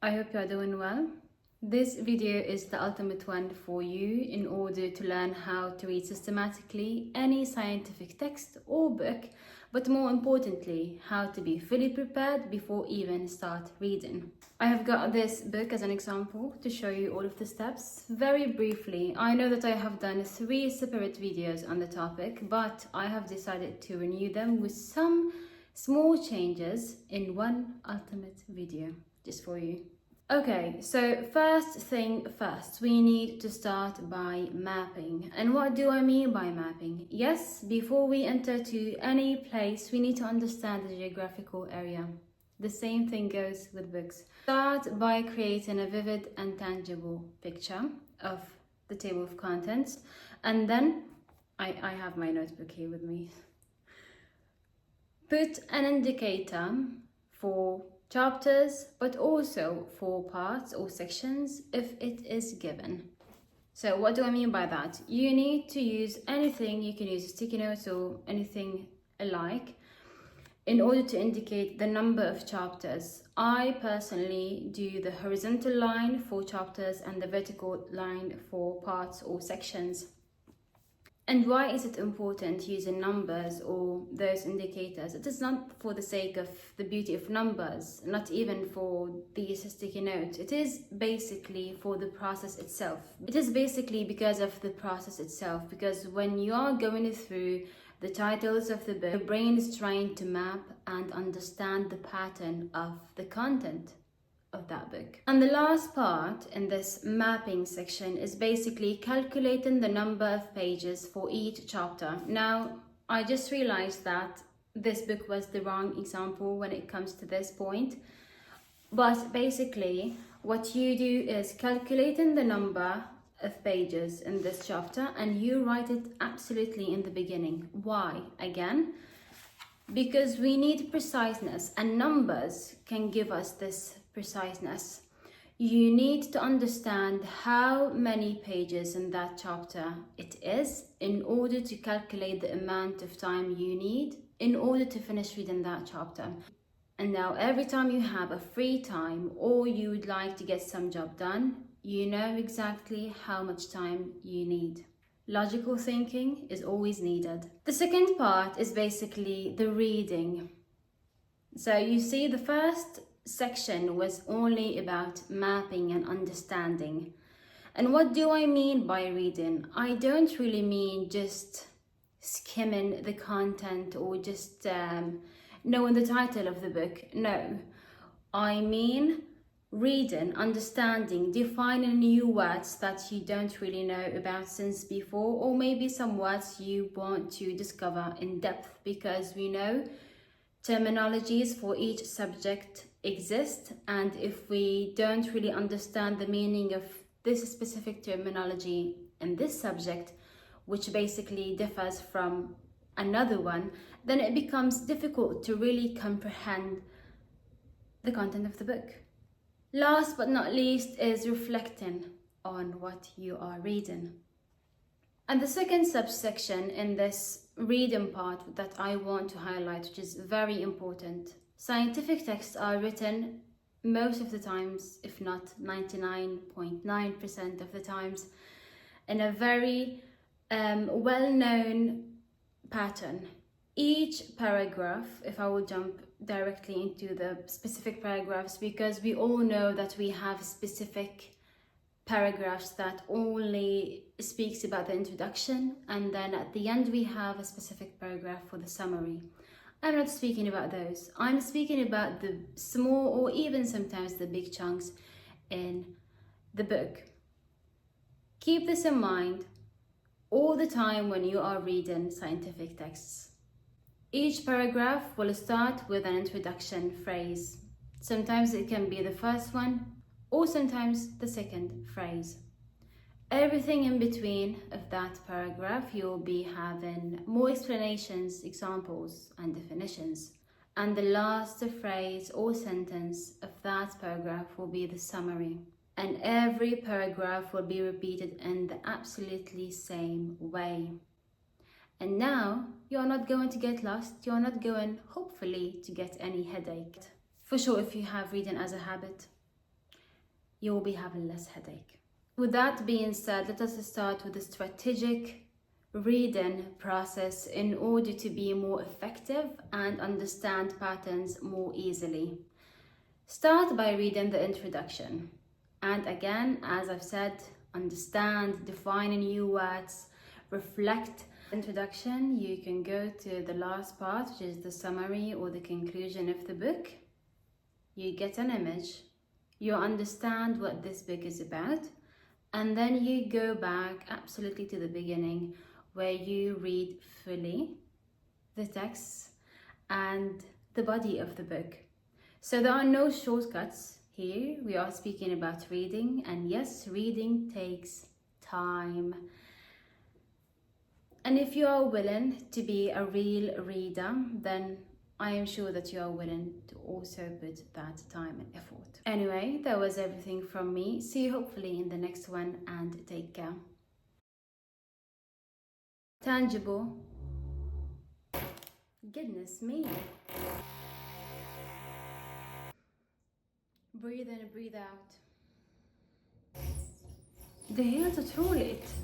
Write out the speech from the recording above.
I hope you are doing well. This video is the ultimate one for you in order to learn how to read systematically any scientific text or book, but more importantly, how to be fully prepared before even start reading. I have got this book as an example to show you all of the steps. Very briefly, I know that I have done 3 separate videos on the topic, but I have decided to renew them with some small changes in one ultimate video just for you. Okay, so first thing first, we need to start by mapping. And what do I mean by mapping? Yes, before we enter to any place, we need to understand the geographical area. The same thing goes with books. Start by creating a vivid and tangible picture of the table of contents. And then, I have my notebook here with me. Put an indicator for chapters, but also for parts or sections if it is given. So what do I mean by that? You need to use anything, you can use sticky notes or anything alike in order to indicate the number of chapters. I personally do the horizontal line for chapters and the vertical line for parts or sections. And why is it important using numbers or those indicators? It is not for the sake of the beauty of numbers, not even for the sticky notes. It is basically for the process itself. It is basically because of the process itself, because when you are going through the titles of the book, your brain is trying to map and understand the pattern of the content of that book. And the last part in this mapping section is basically calculating the number of pages for each chapter. Now, I just realized that this book was the wrong example when it comes to this point. But basically, what you do is calculating the number of pages in this chapter and you write it absolutely in the beginning. Why? Again, because we need preciseness and numbers can give us this preciseness. You need to understand how many pages in that chapter it is in order to calculate the amount of time you need in order to finish reading that chapter. And now every time you have a free time or you would like to get some job done, you know exactly how much time you need. Logical thinking is always needed. The second part is basically the reading. So you see, the first section was only about mapping and understanding. And what do I mean by reading? I don't really mean just skimming the content or just knowing the title of the book. No, I mean reading, understanding, defining new words that you don't really know about since before, or maybe some words you want to discover in depth, because we know terminologies for each subject exist, and if we don't really understand the meaning of this specific terminology in this subject, which basically differs from another one, then it becomes difficult to really comprehend the content of the book. Last but not least is reflecting on what you are reading. And the second subsection in this reading part that I want to highlight, which is very important. Scientific texts are written most of the times, if not 99.9% of the times, in a very well-known pattern. Each paragraph, if I will jump directly into the specific paragraphs, because we all know that we have specific paragraphs that only speaks about the introduction, and then at the end we have a specific paragraph for the summary. I'm not speaking about those. I'm speaking about the small or even sometimes the big chunks in the book. Keep this in mind all the time when you are reading scientific texts. Each paragraph will start with an introduction phrase. Sometimes it can be the first one, or sometimes the second phrase. Everything in between of that paragraph, you'll be having more explanations, examples, and definitions. And the last phrase or sentence of that paragraph will be the summary. And every paragraph will be repeated in the absolutely same way. And now you're not going to get lost, you're not going, hopefully, to get any headache. For sure, if you have reading as a habit. you will be having less headache. With that being said, let us start with the strategic reading process in order to be more effective and understand patterns more easily. Start by reading the introduction. And again, as I've said, understand, define new words, reflect. Introduction, you can go to the last part, which is the summary or the conclusion of the book. You get an image, you understand what this book is about, and then you go back absolutely to the beginning where you read fully the text and the body of the book. So there are no shortcuts here. We are speaking about reading, and yes, reading takes time. And if you are willing to be a real reader, then I am sure that you are willing to also put that time and effort. Anyway, that was everything from me. See you hopefully in the next one, and take care. Tangible. Goodness me. Breathe in and breathe out. Det är helt otroligt.